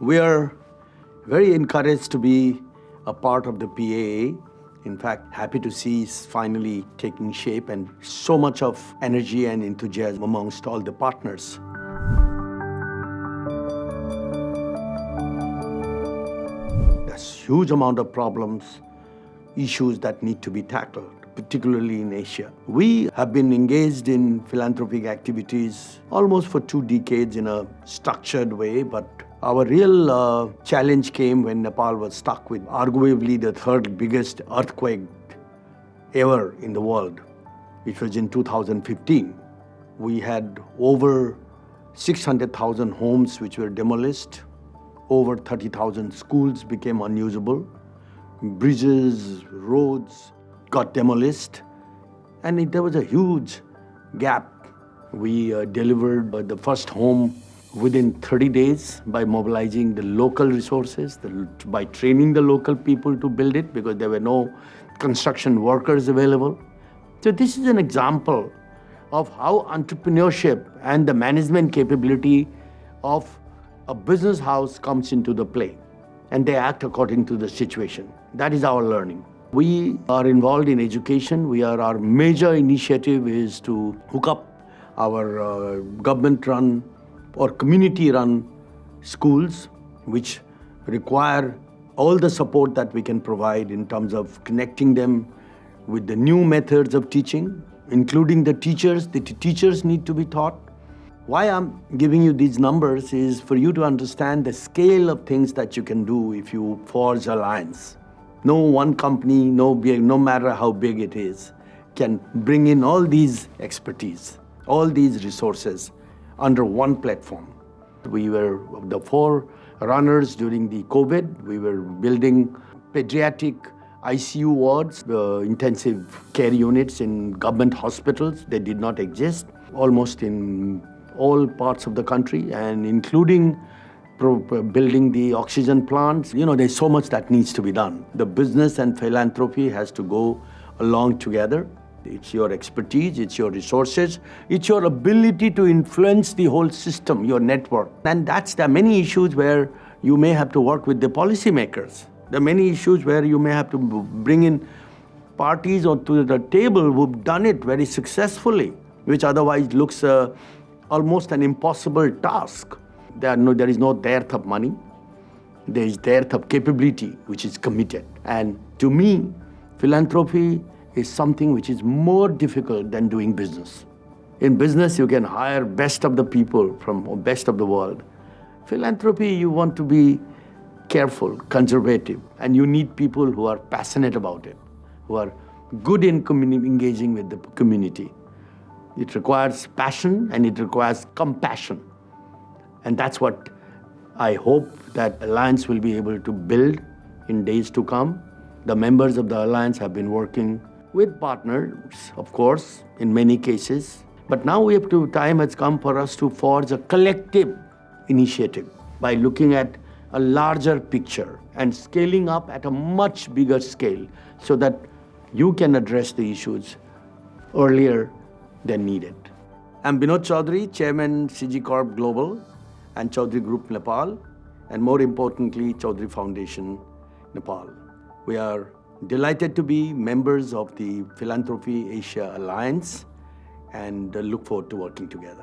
We are very encouraged to be a part of the PAA. In fact, happy to see it's finally taking shape and so much of energy and enthusiasm amongst all the partners. There's huge amount of problems, issues that need to be tackled, particularly in Asia. We have been engaged in philanthropic activities almost for 2 decades in a structured way, but our real challenge came when Nepal was stuck with arguably the 3rd biggest earthquake ever in the world, which was in 2015. We had over 600,000 homes which were demolished, over 30,000 schools became unusable, bridges, roads got demolished, and there was a huge gap. We delivered the first home within 30 days by mobilizing the local resources, by training the local people to build it because there were no construction workers available. So this is an example of how entrepreneurship and the management capability of a business house comes into the play, and they act according to the situation. That is our learning. We are involved in education. Our major initiative is to hook up our government-run or community-run schools, which require all the support that we can provide in terms of connecting them with the new methods of teaching, including the teachers. The teachers need to be taught. Why I'm giving you these numbers is for you to understand the scale of things that you can do if you forge alliance. No one company, no matter how big it is, can bring in all these expertise, all these resources under one platform. We were the 4 runners during the COVID. We were building pediatric ICU wards, intensive care units in government hospitals. They did not exist almost in all parts of the country, and including building the oxygen plants. There's so much that needs to be done. The business and philanthropy has to go along together. It's your expertise, it's your resources, it's your ability to influence the whole system, your network. And there are many issues where you may have to work with the policymakers. There are many issues where you may have to bring in parties onto the table who've done it very successfully, which otherwise looks almost an impossible task. There is no dearth of money. There is dearth of capability, which is committed. And to me, philanthropy is something which is more difficult than doing business. In business, you can hire best of the people from best of the world. Philanthropy, you want to be careful, conservative, and you need people who are passionate about it, who are good in engaging with the community. It requires passion and it requires compassion. And that's what I hope that Alliance will be able to build in days to come. The members of the Alliance have been working with partners, of course, in many cases. But now time has come for us to forge a collective initiative by looking at a larger picture and scaling up at a much bigger scale so that you can address the issues earlier than needed. I'm Binod Chaudhary, Chairman CG Corp Global and Chaudhary Group Nepal, and more importantly, Chaudhary Foundation Nepal. We are delighted to be members of the Philanthropy Asia Alliance and look forward to working together.